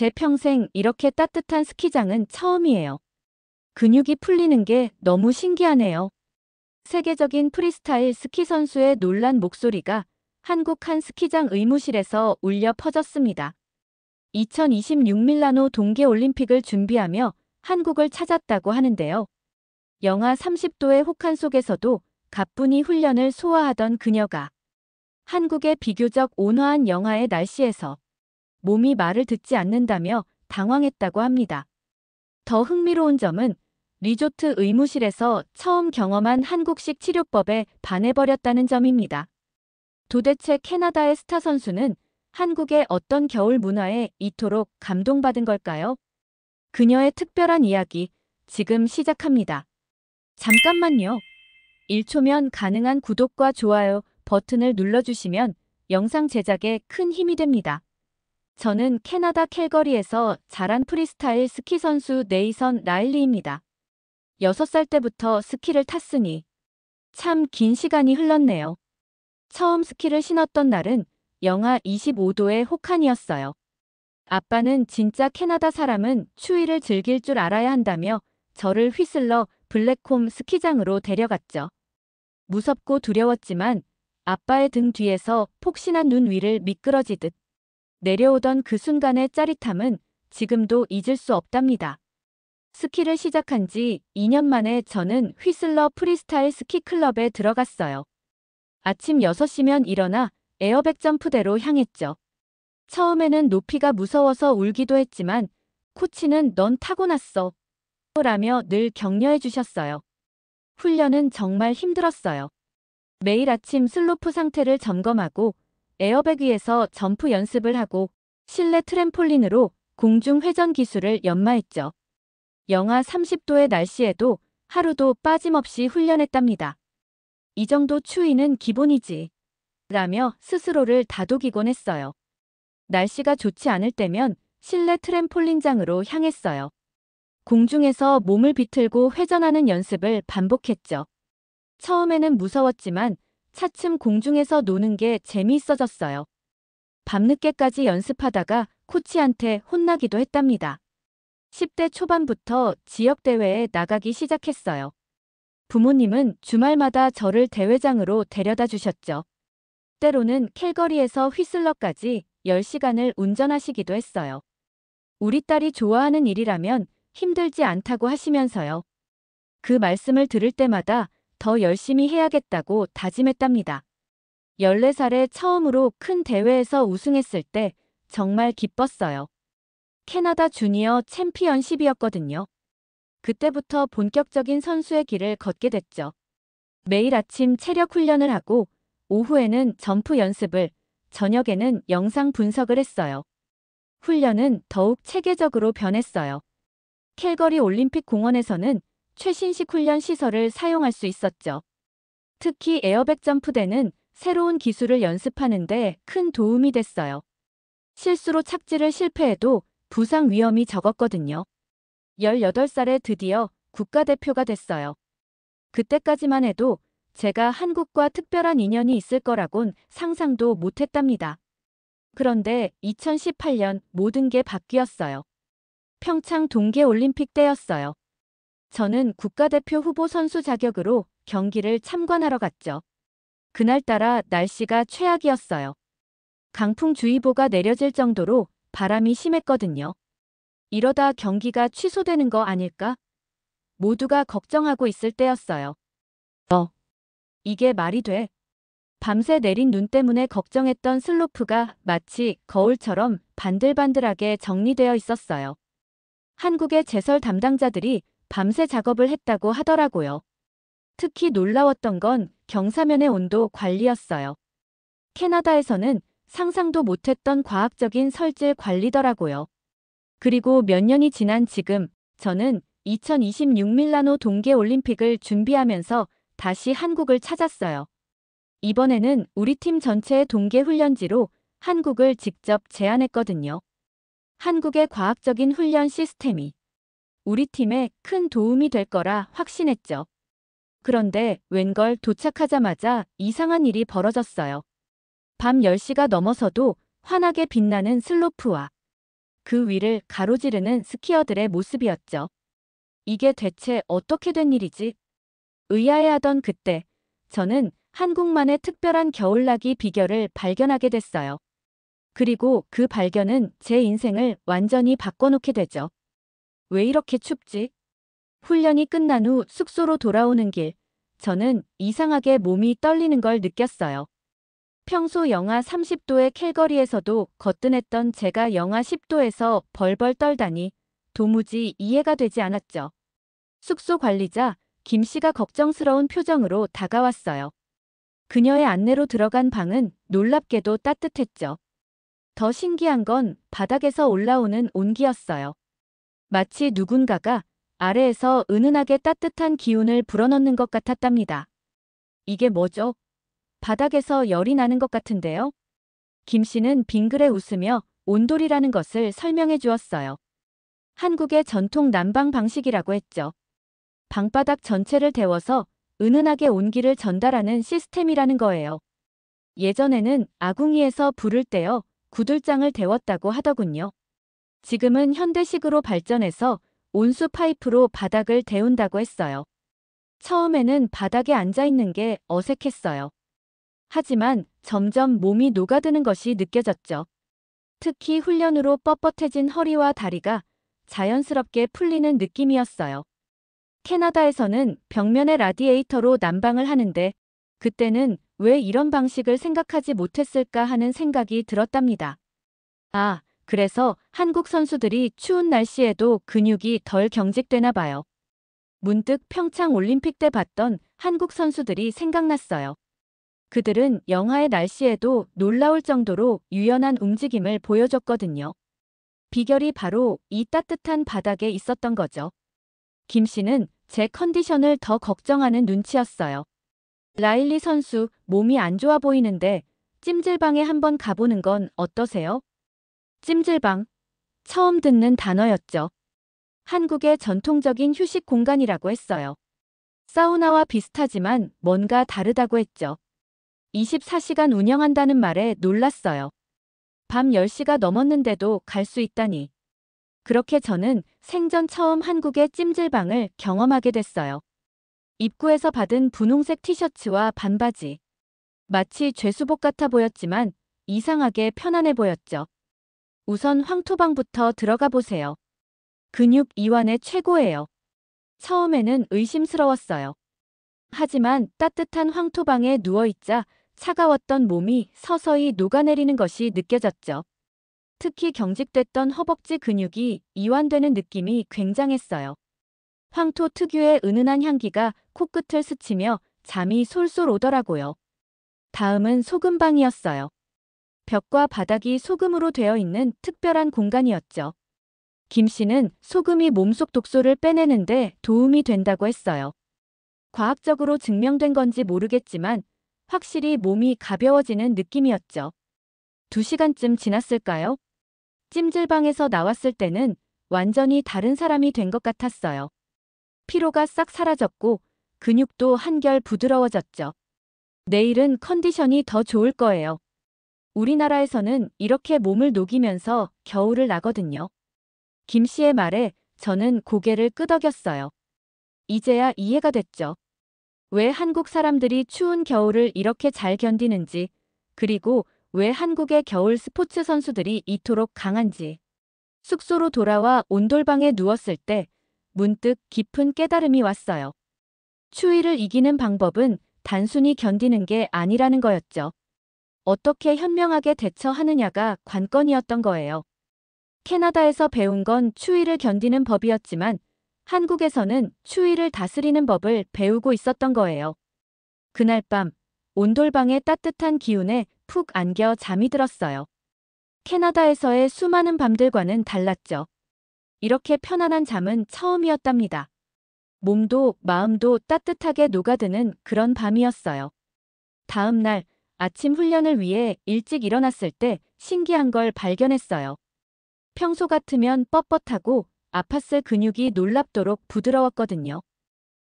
제 평생 이렇게 따뜻한 스키장은 처음이에요. 근육이 풀리는 게 너무 신기하네요. 세계적인 프리스타일 스키 선수의 놀란 목소리가 한국 한 스키장 의무실에서 울려 퍼졌습니다. 2026 밀라노 동계올림픽을 준비하며 한국을 찾았다고 하는데요. 영하 30도의 혹한 속에서도 가뿐히 훈련을 소화하던 그녀가 한국의 비교적 온화한 영하의 날씨에서 몸이 말을 듣지 않는다며 당황했다고 합니다. 더 흥미로운 점은 리조트 의무실에서 처음 경험한 한국식 치료법에 반해버렸다는 점입니다. 도대체 캐나다의 스타 선수는 한국의 어떤 겨울 문화에 이토록 감동받은 걸까요? 그녀의 특별한 이야기 지금 시작합니다. 잠깐만요. 1초면 가능한 구독과 좋아요 버튼을 눌러주시면 영상 제작에 큰 힘이 됩니다. 저는 캐나다 캘거리에서 자란 프리스타일 스키 선수 네이선 라일리입니다. 6살 때부터 스키를 탔으니 참 긴 시간이 흘렀네요. 처음 스키를 신었던 날은 영하 25도의 혹한이었어요. 아빠는 진짜 캐나다 사람은 추위를 즐길 줄 알아야 한다며 저를 휘슬러 블랙홈 스키장으로 데려갔죠. 무섭고 두려웠지만 아빠의 등 뒤에서 폭신한 눈 위를 미끄러지듯 내려오던 그 순간의 짜릿함은 지금도 잊을 수 없답니다. 스키를 시작한 지 2년 만에 저는 휘슬러 프리스타일 스키 클럽에 들어갔어요. 아침 6시면 일어나 에어백 점프대로 향했죠. 처음에는 높이가 무서워서 울기도 했지만 코치는 넌 타고났어 라며 늘 격려해 주셨어요. 훈련은 정말 힘들었어요. 매일 아침 슬로프 상태를 점검하고 에어백 위에서 점프 연습을 하고 실내 트램폴린으로 공중 회전 기술을 연마했죠. 영하 30도의 날씨에도 하루도 빠짐없이 훈련했답니다. 이 정도 추위는 기본이지 라며 스스로를 다독이곤 했어요. 날씨가 좋지 않을 때면 실내 트램폴린장으로 향했어요. 공중에서 몸을 비틀고 회전하는 연습을 반복했죠. 처음에는 무서웠지만 차츰 공중에서 노는 게 재미있어졌어요. 밤늦게까지 연습하다가 코치한테 혼나기도 했답니다. 10대 초반부터 지역대회에 나가기 시작했어요. 부모님은 주말마다 저를 대회장으로 데려다 주셨죠. 때로는 캘거리에서 휘슬러까지 10시간을 운전하시기도 했어요. 우리 딸이 좋아하는 일이라면 힘들지 않다고 하시면서요. 그 말씀을 들을 때마다 더 열심히 해야겠다고 다짐했답니다. 14살에 처음으로 큰 대회에서 우승했을 때 정말 기뻤어요. 캐나다 주니어 챔피언십이었거든요. 그때부터 본격적인 선수의 길을 걷게 됐죠. 매일 아침 체력 훈련을 하고 오후에는 점프 연습을, 저녁에는 영상 분석을 했어요. 훈련은 더욱 체계적으로 변했어요. 캘거리 올림픽 공원에서는 최신식 훈련 시설을 사용할 수 있었죠. 특히 에어백 점프대는 새로운 기술을 연습하는데 큰 도움이 됐어요. 실수로 착지를 실패해도 부상 위험이 적었거든요. 18살에 드디어 국가대표가 됐어요. 그때까지만 해도 제가 한국과 특별한 인연이 있을 거라곤 상상도 못했답니다. 그런데 2018년 모든 게 바뀌었어요. 평창 동계올림픽 때였어요. 저는 국가대표 후보 선수 자격으로 경기를 참관하러 갔죠. 그날따라 날씨가 최악이었어요. 강풍주의보가 내려질 정도로 바람이 심했거든요. 이러다 경기가 취소되는 거 아닐까? 모두가 걱정하고 있을 때였어요. 이게 말이 돼? 밤새 내린 눈 때문에 걱정했던 슬로프가 마치 거울처럼 반들반들하게 정리되어 있었어요. 한국의 제설 담당자들이 밤새 작업을 했다고 하더라고요. 특히 놀라웠던 건 경사면의 온도 관리였어요. 캐나다에서는 상상도 못했던 과학적인 설질 관리더라고요. 그리고 몇 년이 지난 지금 저는 2026 밀라노 동계올림픽을 준비하면서 다시 한국을 찾았어요. 이번에는 우리 팀 전체의 동계훈련지로 한국을 직접 제안했거든요. 한국의 과학적인 훈련 시스템이 우리 팀에 큰 도움이 될 거라 확신했죠. 그런데 웬걸 도착하자마자 이상한 일이 벌어졌어요. 밤 10시가 넘어서도 환하게 빛나는 슬로프와 그 위를 가로지르는 스키어들의 모습이었죠. 이게 대체 어떻게 된 일이지? 의아해하던 그때 저는 한국만의 특별한 겨울나기 비결을 발견하게 됐어요. 그리고 그 발견은 제 인생을 완전히 바꿔놓게 되죠. 왜 이렇게 춥지? 훈련이 끝난 후 숙소로 돌아오는 길, 저는 이상하게 몸이 떨리는 걸 느꼈어요. 평소 영하 30도의 캘거리에서도 거뜬했던 제가 영하 10도에서 벌벌 떨다니 도무지 이해가 되지 않았죠. 숙소 관리자 김 씨가 걱정스러운 표정으로 다가왔어요. 그녀의 안내로 들어간 방은 놀랍게도 따뜻했죠. 더 신기한 건 바닥에서 올라오는 온기였어요. 마치 누군가가 아래에서 은은하게 따뜻한 기운을 불어넣는 것 같았답니다. 이게 뭐죠? 바닥에서 열이 나는 것 같은데요? 김 씨는 빙그레 웃으며 온돌이라는 것을 설명해 주었어요. 한국의 전통 난방 방식이라고 했죠. 방바닥 전체를 데워서 은은하게 온기를 전달하는 시스템이라는 거예요. 예전에는 아궁이에서 불을 떼어 구들장을 데웠다고 하더군요. 지금은 현대식으로 발전해서 온수 파이프로 바닥을 데운다고 했어요. 처음에는 바닥에 앉아 있는 게 어색했어요. 하지만 점점 몸이 녹아드는 것이 느껴졌죠. 특히 훈련으로 뻣뻣해진 허리와 다리가 자연스럽게 풀리는 느낌이었어요. 캐나다에서는 벽면의 라디에이터로 난방을 하는데 그때는 왜 이런 방식을 생각하지 못했을까 하는 생각이 들었답니다. 아, 그래서 한국 선수들이 추운 날씨에도 근육이 덜 경직되나 봐요. 문득 평창 올림픽 때 봤던 한국 선수들이 생각났어요. 그들은 영하의 날씨에도 놀라울 정도로 유연한 움직임을 보여줬거든요. 비결이 바로 이 따뜻한 바닥에 있었던 거죠. 김 씨는 제 컨디션을 더 걱정하는 눈치였어요. 라일리 선수, 몸이 안 좋아 보이는데 찜질방에 한번 가보는 건 어떠세요? 찜질방. 처음 듣는 단어였죠. 한국의 전통적인 휴식 공간이라고 했어요. 사우나와 비슷하지만 뭔가 다르다고 했죠. 24시간 운영한다는 말에 놀랐어요. 밤 10시가 넘었는데도 갈 수 있다니. 그렇게 저는 생전 처음 한국의 찜질방을 경험하게 됐어요. 입구에서 받은 분홍색 티셔츠와 반바지. 마치 죄수복 같아 보였지만 이상하게 편안해 보였죠. 우선 황토방부터 들어가 보세요. 근육 이완에 최고예요. 처음에는 의심스러웠어요. 하지만 따뜻한 황토방에 누워있자 차가웠던 몸이 서서히 녹아내리는 것이 느껴졌죠. 특히 경직됐던 허벅지 근육이 이완되는 느낌이 굉장했어요. 황토 특유의 은은한 향기가 코끝을 스치며 잠이 솔솔 오더라고요. 다음은 소금방이었어요. 벽과 바닥이 소금으로 되어 있는 특별한 공간이었죠. 김 씨는 소금이 몸속 독소를 빼내는데 도움이 된다고 했어요. 과학적으로 증명된 건지 모르겠지만 확실히 몸이 가벼워지는 느낌이었죠. 2시간쯤 지났을까요? 찜질방에서 나왔을 때는 완전히 다른 사람이 된 것 같았어요. 피로가 싹 사라졌고 근육도 한결 부드러워졌죠. 내일은 컨디션이 더 좋을 거예요. 우리나라에서는 이렇게 몸을 녹이면서 겨울을 나거든요. 김 씨의 말에 저는 고개를 끄덕였어요. 이제야 이해가 됐죠. 왜 한국 사람들이 추운 겨울을 이렇게 잘 견디는지, 그리고 왜 한국의 겨울 스포츠 선수들이 이토록 강한지. 숙소로 돌아와 온돌방에 누웠을 때 문득 깊은 깨달음이 왔어요. 추위를 이기는 방법은 단순히 견디는 게 아니라는 거였죠. 어떻게 현명하게 대처하느냐가 관건이었던 거예요. 캐나다에서 배운 건 추위를 견디는 법이었지만 한국에서는 추위를 다스리는 법을 배우고 있었던 거예요. 그날 밤 온돌방의 따뜻한 기운에 푹 안겨 잠이 들었어요. 캐나다에서의 수많은 밤들과는 달랐죠. 이렇게 편안한 잠은 처음이었답니다. 몸도 마음도 따뜻하게 녹아드는 그런 밤이었어요. 다음 날 아침 훈련을 위해 일찍 일어났을 때 신기한 걸 발견했어요. 평소 같으면 뻣뻣하고 아팠을 근육이 놀랍도록 부드러웠거든요.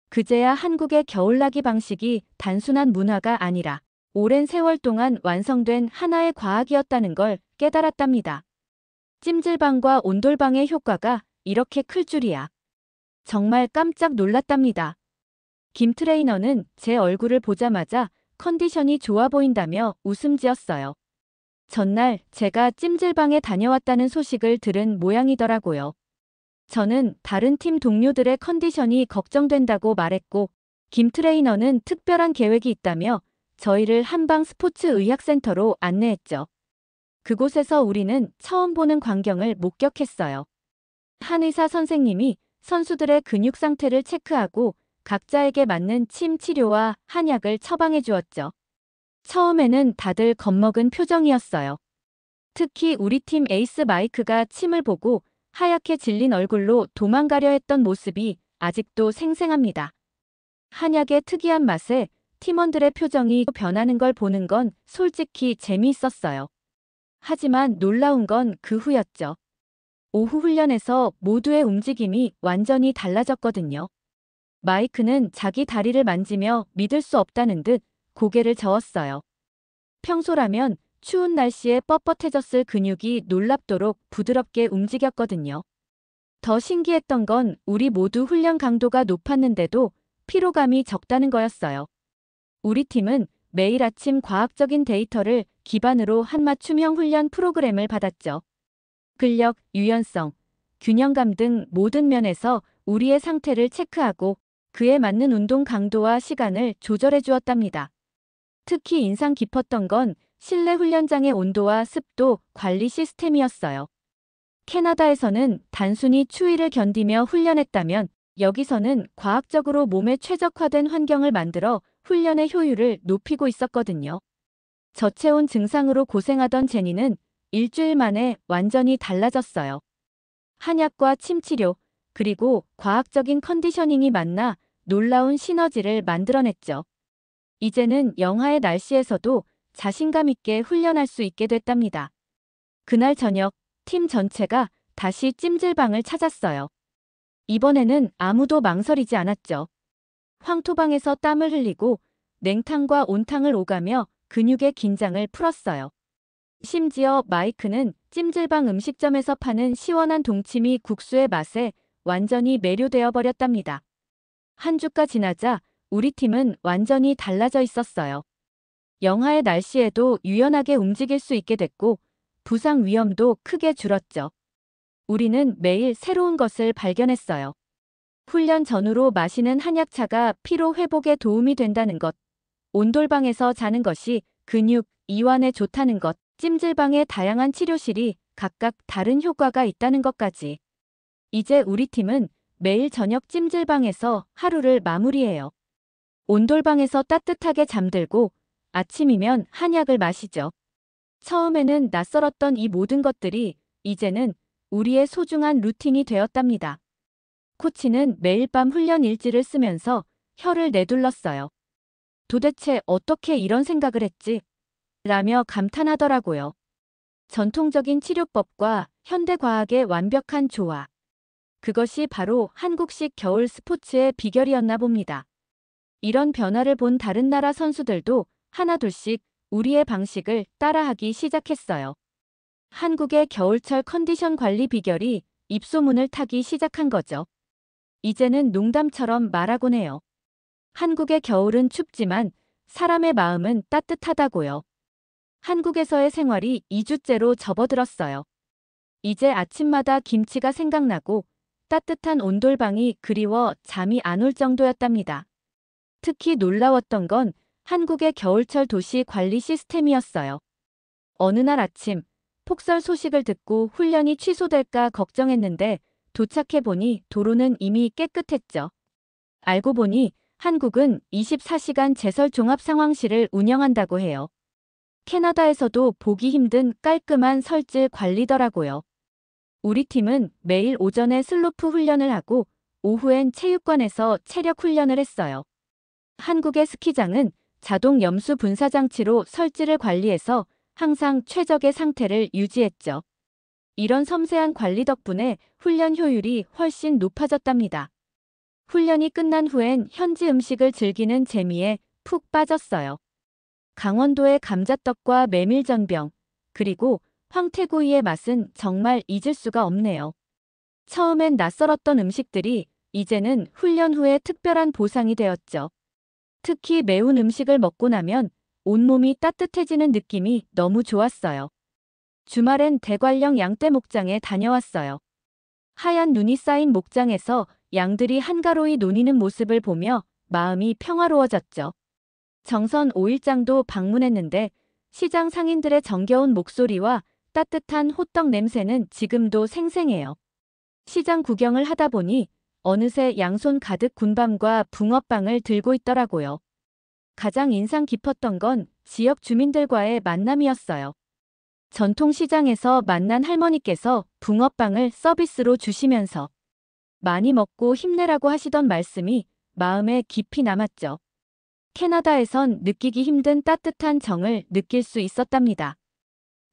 그제야 한국의 겨울나기 방식이 단순한 문화가 아니라 오랜 세월 동안 완성된 하나의 과학이었다는 걸 깨달았답니다. 찜질방과 온돌방의 효과가 이렇게 클 줄이야. 정말 깜짝 놀랐답니다. 김 트레이너는 제 얼굴을 보자마자 컨디션이 좋아 보인다며 웃음 지었어요. 전날 제가 찜질방에 다녀왔다는 소식을 들은 모양이더라고요. 저는 다른 팀 동료들의 컨디션이 걱정된다고 말했고, 김 트레이너는 특별한 계획이 있다며 저희를 한방 스포츠 의학센터로 안내했죠. 그곳에서 우리는 처음 보는 광경을 목격했어요. 한 의사 선생님이 선수들의 근육 상태를 체크하고 각자에게 맞는 침 치료와 한약을 처방해 주었죠. 처음에는 다들 겁먹은 표정이었어요. 특히 우리 팀 에이스 마이크가 침을 보고 하얗게 질린 얼굴로 도망가려 했던 모습이 아직도 생생합니다. 한약의 특이한 맛에 팀원들의 표정이 변하는 걸 보는 건 솔직히 재미있었어요. 하지만 놀라운 건 그 후였죠. 오후 훈련에서 모두의 움직임이 완전히 달라졌거든요. 마이크는 자기 다리를 만지며 믿을 수 없다는 듯 고개를 저었어요. 평소라면 추운 날씨에 뻣뻣해졌을 근육이 놀랍도록 부드럽게 움직였거든요. 더 신기했던 건 우리 모두 훈련 강도가 높았는데도 피로감이 적다는 거였어요. 우리 팀은 매일 아침 과학적인 데이터를 기반으로 한 맞춤형 훈련 프로그램을 받았죠. 근력, 유연성, 균형감 등 모든 면에서 우리의 상태를 체크하고 그에 맞는 운동 강도와 시간을 조절해 주었답니다. 특히 인상 깊었던 건 실내 훈련장의 온도와 습도 관리 시스템이었어요. 캐나다에서는 단순히 추위를 견디며 훈련했다면 여기서는 과학적으로 몸에 최적화된 환경을 만들어 훈련의 효율을 높이고 있었거든요. 저체온 증상으로 고생하던 제니는 일주일 만에 완전히 달라졌어요. 한약과 침치료, 그리고 과학적인 컨디셔닝이 만나 놀라운 시너지를 만들어냈죠. 이제는 영하의 날씨에서도 자신감 있게 훈련할 수 있게 됐답니다. 그날 저녁, 팀 전체가 다시 찜질방을 찾았어요. 이번에는 아무도 망설이지 않았죠. 황토방에서 땀을 흘리고 냉탕과 온탕을 오가며 근육의 긴장을 풀었어요. 심지어 마이크는 찜질방 음식점에서 파는 시원한 동치미 국수의 맛에 완전히 매료되어 버렸답니다. 한 주가 지나자 우리 팀은 완전히 달라져 있었어요. 영하의 날씨에도 유연하게 움직일 수 있게 됐고 부상 위험도 크게 줄었죠. 우리는 매일 새로운 것을 발견했어요. 훈련 전후로 마시는 한약차가 피로 회복에 도움이 된다는 것, 온돌방에서 자는 것이 근육, 이완에 좋다는 것, 찜질방의 다양한 치료실이 각각 다른 효과가 있다는 것까지. 이제 우리 팀은 매일 저녁 찜질방에서 하루를 마무리해요. 온돌방에서 따뜻하게 잠들고 아침이면 한약을 마시죠. 처음에는 낯설었던 이 모든 것들이 이제는 우리의 소중한 루틴이 되었답니다. 코치는 매일 밤 훈련 일지를 쓰면서 혀를 내둘렀어요. 도대체 어떻게 이런 생각을 했지? 라며 감탄하더라고요. 전통적인 치료법과 현대과학의 완벽한 조화. 그것이 바로 한국식 겨울 스포츠의 비결이었나 봅니다. 이런 변화를 본 다른 나라 선수들도 하나둘씩 우리의 방식을 따라하기 시작했어요. 한국의 겨울철 컨디션 관리 비결이 입소문을 타기 시작한 거죠. 이제는 농담처럼 말하곤 해요. 한국의 겨울은 춥지만 사람의 마음은 따뜻하다고요. 한국에서의 생활이 2주째로 접어들었어요. 이제 아침마다 김치가 생각나고 따뜻한 온돌방이 그리워 잠이 안 올 정도였답니다. 특히 놀라웠던 건 한국의 겨울철 도시 관리 시스템이었어요. 어느 날 아침, 폭설 소식을 듣고 훈련이 취소될까 걱정했는데 도착해보니 도로는 이미 깨끗했죠. 알고 보니 한국은 24시간 제설 종합 상황실을 운영한다고 해요. 캐나다에서도 보기 힘든 깔끔한 설질 관리더라고요. 우리 팀은 매일 오전에 슬로프 훈련을 하고 오후엔 체육관에서 체력 훈련을 했어요. 한국의 스키장은 자동 염수 분사 장치로 설질을 관리해서 항상 최적의 상태를 유지했죠. 이런 섬세한 관리 덕분에 훈련 효율이 훨씬 높아졌답니다. 훈련이 끝난 후엔 현지 음식을 즐기는 재미에 푹 빠졌어요. 강원도의 감자떡과 메밀전병, 그리고 황태구이의 맛은 정말 잊을 수가 없네요. 처음엔 낯설었던 음식들이 이제는 훈련 후에 특별한 보상이 되었죠. 특히 매운 음식을 먹고 나면 온몸이 따뜻해지는 느낌이 너무 좋았어요. 주말엔 대관령 양떼 목장에 다녀왔어요. 하얀 눈이 쌓인 목장에서 양들이 한가로이 노니는 모습을 보며 마음이 평화로워졌죠. 정선 5일장도 방문했는데 시장 상인들의 정겨운 목소리와 따뜻한 호떡 냄새는 지금도 생생해요. 시장 구경을 하다 보니 어느새 양손 가득 군밤과 붕어빵을 들고 있더라고요. 가장 인상 깊었던 건 지역 주민들과의 만남이었어요. 전통시장에서 만난 할머니께서 붕어빵을 서비스로 주시면서 많이 먹고 힘내라고 하시던 말씀이 마음에 깊이 남았죠. 캐나다에선 느끼기 힘든 따뜻한 정을 느낄 수 있었답니다.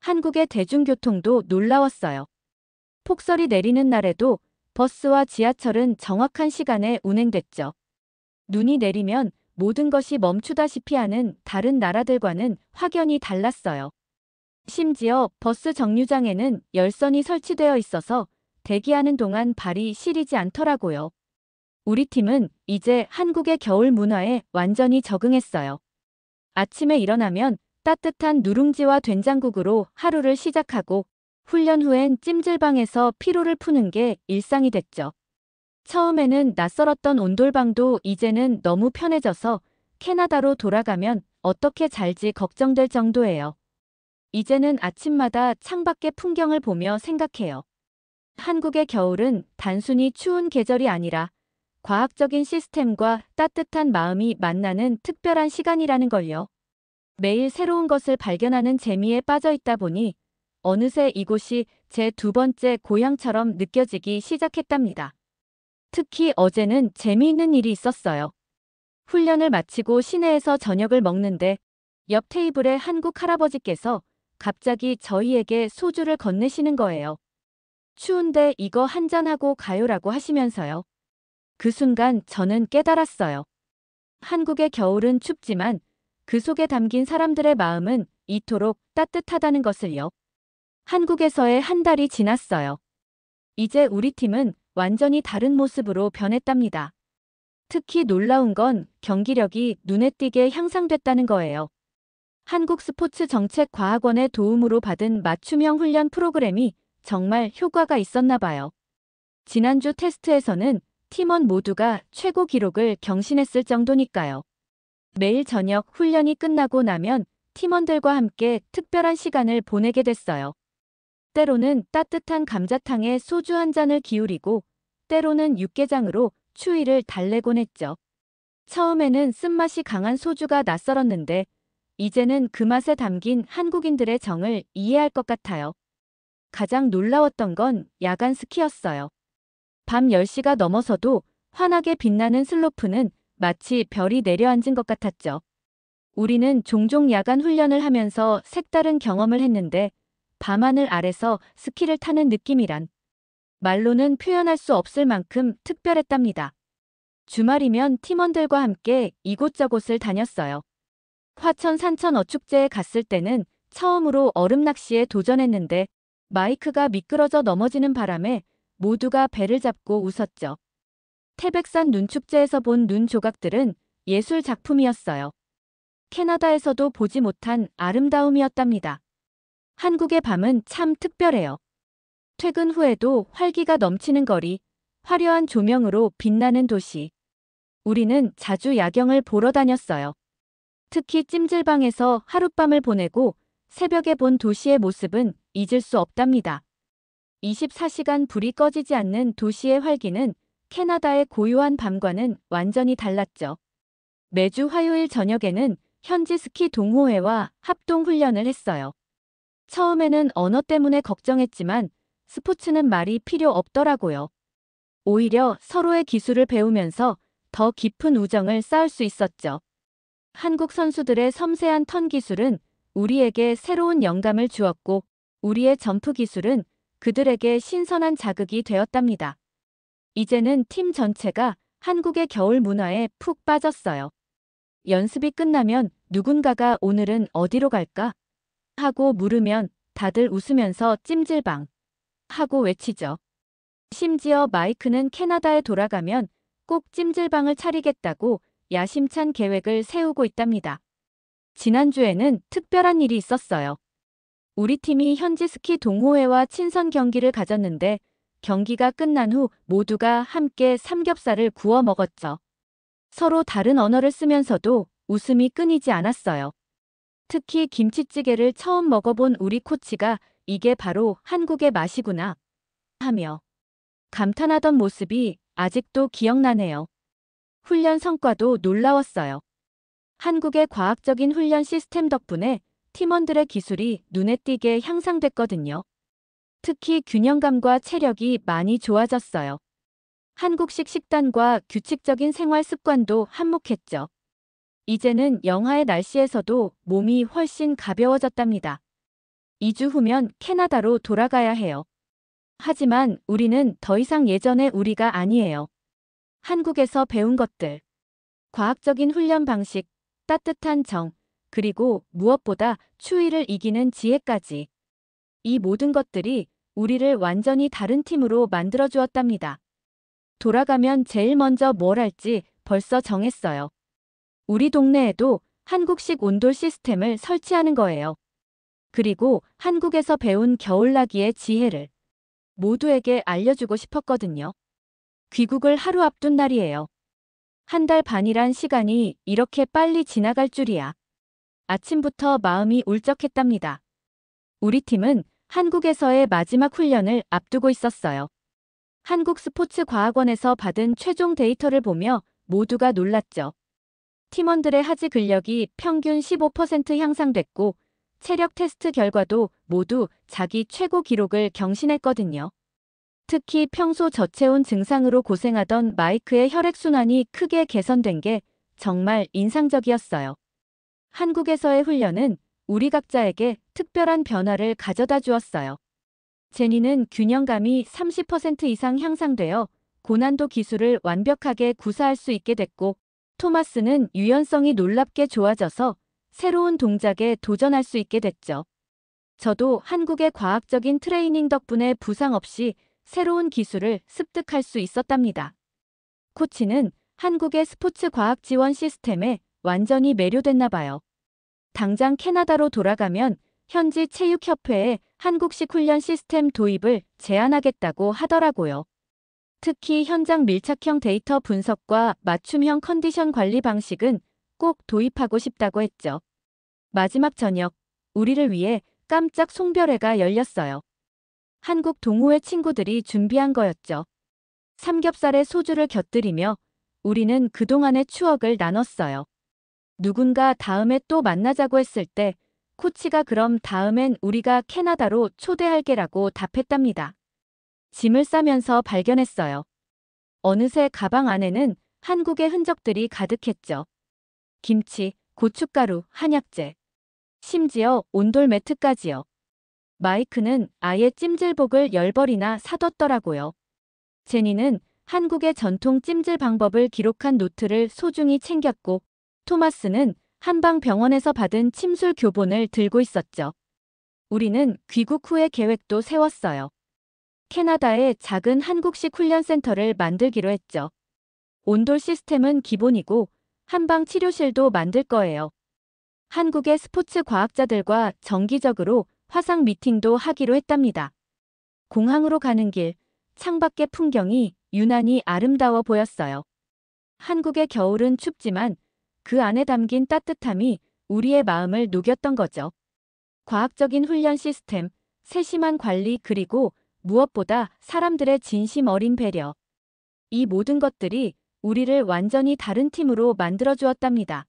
한국의 대중교통도 놀라웠어요. 폭설이 내리는 날에도 버스와 지하철은 정확한 시간에 운행됐죠. 눈이 내리면 모든 것이 멈추다시피 하는 다른 나라들과는 확연히 달랐어요. 심지어 버스 정류장에는 열선이 설치되어 있어서 대기하는 동안 발이 시리지 않더라고요. 우리 팀은 이제 한국의 겨울 문화에 완전히 적응했어요. 아침에 일어나면 따뜻한 누룽지와 된장국으로 하루를 시작하고 훈련 후엔 찜질방에서 피로를 푸는 게 일상이 됐죠. 처음에는 낯설었던 온돌방도 이제는 너무 편해져서 캐나다로 돌아가면 어떻게 잘지 걱정될 정도예요. 이제는 아침마다 창밖의 풍경을 보며 생각해요. 한국의 겨울은 단순히 추운 계절이 아니라 과학적인 시스템과 따뜻한 마음이 만나는 특별한 시간이라는 걸요. 매일 새로운 것을 발견하는 재미에 빠져 있다 보니 어느새 이곳이 제 두 번째 고향처럼 느껴지기 시작했답니다. 특히 어제는 재미있는 일이 있었어요. 훈련을 마치고 시내에서 저녁을 먹는데 옆 테이블에 한국 할아버지께서 갑자기 저희에게 소주를 건네시는 거예요. 추운데 이거 한잔하고 가요라고 하시면서요. 그 순간 저는 깨달았어요. 한국의 겨울은 춥지만 그 속에 담긴 사람들의 마음은 이토록 따뜻하다는 것을요. 한국에서의 한 달이 지났어요. 이제 우리 팀은 완전히 다른 모습으로 변했답니다. 특히 놀라운 건 경기력이 눈에 띄게 향상됐다는 거예요. 한국스포츠정책과학원의 도움으로 받은 맞춤형 훈련 프로그램이 정말 효과가 있었나 봐요. 지난주 테스트에서는 팀원 모두가 최고 기록을 경신했을 정도니까요. 매일 저녁 훈련이 끝나고 나면 팀원들과 함께 특별한 시간을 보내게 됐어요. 때로는 따뜻한 감자탕에 소주 한 잔을 기울이고 때로는 육개장으로 추위를 달래곤 했죠. 처음에는 쓴맛이 강한 소주가 낯설었는데 이제는 그 맛에 담긴 한국인들의 정을 이해할 것 같아요. 가장 놀라웠던 건 야간 스키였어요. 밤 10시가 넘어서도 환하게 빛나는 슬로프는 마치 별이 내려앉은 것 같았죠. 우리는 종종 야간 훈련을 하면서 색다른 경험을 했는데 밤하늘 아래서 스키를 타는 느낌이란 말로는 표현할 수 없을 만큼 특별했답니다. 주말이면 팀원들과 함께 이곳저곳을 다녔어요. 화천 산천 어축제에 갔을 때는 처음으로 얼음 낚시에 도전했는데 마이크가 미끄러져 넘어지는 바람에 모두가 배를 잡고 웃었죠. 태백산 눈축제에서 본 눈 조각들은 예술 작품이었어요. 캐나다에서도 보지 못한 아름다움이었답니다. 한국의 밤은 참 특별해요. 퇴근 후에도 활기가 넘치는 거리, 화려한 조명으로 빛나는 도시. 우리는 자주 야경을 보러 다녔어요. 특히 찜질방에서 하룻밤을 보내고 새벽에 본 도시의 모습은 잊을 수 없답니다. 24시간 불이 꺼지지 않는 도시의 활기는 캐나다의 고요한 밤과는 완전히 달랐죠. 매주 화요일 저녁에는 현지 스키 동호회와 합동 훈련을 했어요. 처음에는 언어 때문에 걱정했지만 스포츠는 말이 필요 없더라고요. 오히려 서로의 기술을 배우면서 더 깊은 우정을 쌓을 수 있었죠. 한국 선수들의 섬세한 턴 기술은 우리에게 새로운 영감을 주었고 우리의 점프 기술은 그들에게 신선한 자극이 되었답니다. 이제는 팀 전체가 한국의 겨울 문화에 푹 빠졌어요. 연습이 끝나면 누군가가 오늘은 어디로 갈까? 하고 물으면 다들 웃으면서 찜질방 하고 외치죠. 심지어 마이크는 캐나다에 돌아가면 꼭 찜질방을 차리겠다고 야심찬 계획을 세우고 있답니다. 지난주에는 특별한 일이 있었어요. 우리 팀이 현지 스키 동호회와 친선 경기를 가졌는데 경기가 끝난 후 모두가 함께 삼겹살을 구워 먹었죠. 서로 다른 언어를 쓰면서도 웃음이 끊이지 않았어요. 특히 김치찌개를 처음 먹어본 우리 코치가 이게 바로 한국의 맛이구나 하며 감탄하던 모습이 아직도 기억나네요. 훈련 성과도 놀라웠어요. 한국의 과학적인 훈련 시스템 덕분에 팀원들의 기술이 눈에 띄게 향상됐거든요. 특히 균형감과 체력이 많이 좋아졌어요. 한국식 식단과 규칙적인 생활 습관도 한몫했죠. 이제는 영하의 날씨에서도 몸이 훨씬 가벼워졌답니다. 2주 후면 캐나다로 돌아가야 해요. 하지만 우리는 더 이상 예전의 우리가 아니에요. 한국에서 배운 것들, 과학적인 훈련 방식, 따뜻한 정, 그리고 무엇보다 추위를 이기는 지혜까지. 이 모든 것들이 우리를 완전히 다른 팀으로 만들어 주었답니다. 돌아가면 제일 먼저 뭘 할지 벌써 정했어요. 우리 동네에도 한국식 온돌 시스템을 설치하는 거예요. 그리고 한국에서 배운 겨울나기의 지혜를 모두에게 알려주고 싶었거든요. 귀국을 하루 앞둔 날이에요. 한 달 반이란 시간이 이렇게 빨리 지나갈 줄이야. 아침부터 마음이 울적했답니다. 우리 팀은 한국에서의 마지막 훈련을 앞두고 있었어요. 한국스포츠과학원에서 받은 최종 데이터를 보며 모두가 놀랐죠. 팀원들의 하지 근력이 평균 15% 향상됐고 체력 테스트 결과도 모두 자기 최고 기록을 경신했거든요. 특히 평소 저체온 증상으로 고생하던 마이크의 혈액순환이 크게 개선된 게 정말 인상적이었어요. 한국에서의 훈련은 우리 각자에게 특별한 변화를 가져다 주었어요. 제니는 균형감이 30% 이상 향상되어 고난도 기술을 완벽하게 구사할 수 있게 됐고, 토마스는 유연성이 놀랍게 좋아져서 새로운 동작에 도전할 수 있게 됐죠. 저도 한국의 과학적인 트레이닝 덕분에 부상 없이 새로운 기술을 습득할 수 있었답니다. 코치는 한국의 스포츠 과학 지원 시스템에 완전히 매료됐나 봐요. 당장 캐나다로 돌아가면 현지 체육협회에 한국식 훈련 시스템 도입을 제안하겠다고 하더라고요. 특히 현장 밀착형 데이터 분석과 맞춤형 컨디션 관리 방식은 꼭 도입하고 싶다고 했죠. 마지막 저녁, 우리를 위해 깜짝 송별회가 열렸어요. 한국 동호회 친구들이 준비한 거였죠. 삼겹살에 소주를 곁들이며 우리는 그동안의 추억을 나눴어요. 누군가 다음에 또 만나자고 했을 때 코치가 그럼 다음엔 우리가 캐나다로 초대할게라고 답했답니다. 짐을 싸면서 발견했어요. 어느새 가방 안에는 한국의 흔적들이 가득했죠. 김치, 고춧가루, 한약재, 심지어 온돌 매트까지요. 마이크는 아예 찜질복을 10벌이나 사뒀더라고요. 제니는 한국의 전통 찜질 방법을 기록한 노트를 소중히 챙겼고, 토마스는 한방병원에서 받은 침술 교본을 들고 있었죠. 우리는 귀국 후의 계획도 세웠어요. 캐나다에 작은 한국식 훈련센터를 만들기로 했죠. 온돌 시스템은 기본이고 한방 치료실도 만들 거예요. 한국의 스포츠 과학자들과 정기적으로 화상 미팅도 하기로 했답니다. 공항으로 가는 길, 창밖의 풍경이 유난히 아름다워 보였어요. 한국의 겨울은 춥지만 그 안에 담긴 따뜻함이 우리의 마음을 녹였던 거죠. 과학적인 훈련 시스템, 세심한 관리 그리고 무엇보다 사람들의 진심 어린 배려. 이 모든 것들이 우리를 완전히 다른 팀으로 만들어 주었답니다.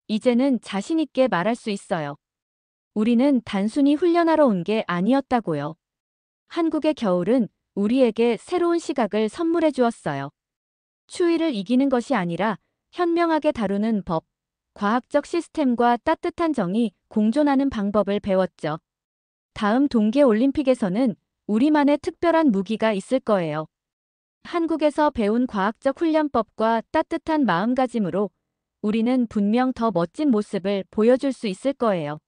이제는 자신 있게 말할 수 있어요. 우리는 단순히 훈련하러 온 게 아니었다고요. 한국의 겨울은 우리에게 새로운 시각을 선물해 주었어요. 추위를 이기는 것이 아니라 현명하게 다루는 법, 과학적 시스템과 따뜻한 정이 공존하는 방법을 배웠죠. 다음 동계올림픽에서는 우리만의 특별한 무기가 있을 거예요. 한국에서 배운 과학적 훈련법과 따뜻한 마음가짐으로 우리는 분명 더 멋진 모습을 보여줄 수 있을 거예요.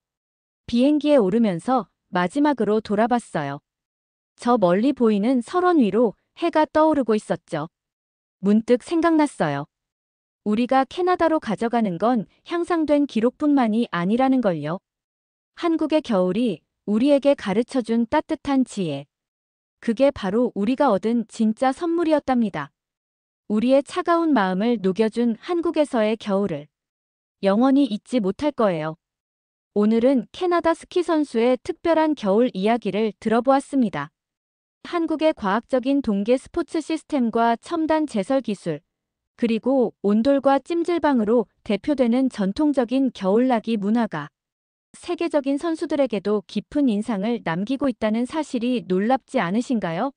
비행기에 오르면서 마지막으로 돌아봤어요. 저 멀리 보이는 설원 위로 해가 떠오르고 있었죠. 문득 생각났어요. 우리가 캐나다로 가져가는 건 향상된 기록뿐만이 아니라는 걸요. 한국의 겨울이 우리에게 가르쳐준 따뜻한 지혜. 그게 바로 우리가 얻은 진짜 선물이었답니다. 우리의 차가운 마음을 녹여준 한국에서의 겨울을 영원히 잊지 못할 거예요. 오늘은 캐나다 스키 선수의 특별한 겨울 이야기를 들어보았습니다. 한국의 과학적인 동계 스포츠 시스템과 첨단 제설 기술, 그리고 온돌과 찜질방으로 대표되는 전통적인 겨울나기 문화가 세계적인 선수들에게도 깊은 인상을 남기고 있다는 사실이 놀랍지 않으신가요?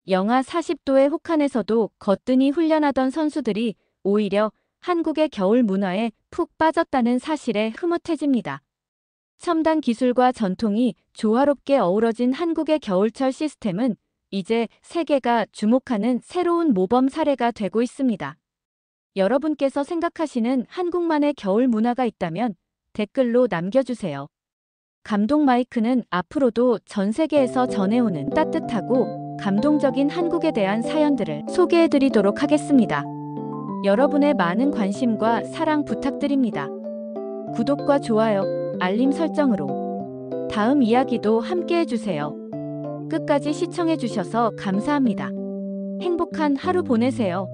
영하 40도의 혹한에서도 거뜬히 훈련하던 선수들이 오히려 한국의 겨울 문화에 푹 빠졌다는 사실에 흐뭇해집니다. 첨단 기술과 전통이 조화롭게 어우러진 한국의 겨울철 시스템은 이제 세계가 주목하는 새로운 모범 사례가 되고 있습니다. 여러분께서 생각하시는 한국만의 겨울 문화가 있다면 댓글로 남겨주세요. 감동 마이크는 앞으로도 전 세계에서 전해오는 따뜻하고 감동적인 한국에 대한 사연들을 소개해드리도록 하겠습니다. 여러분의 많은 관심과 사랑 부탁드립니다. 구독과 좋아요, 알림 설정으로 다음 이야기도 함께 해주세요. 끝까지 시청해주셔서 감사합니다. 행복한 하루 보내세요.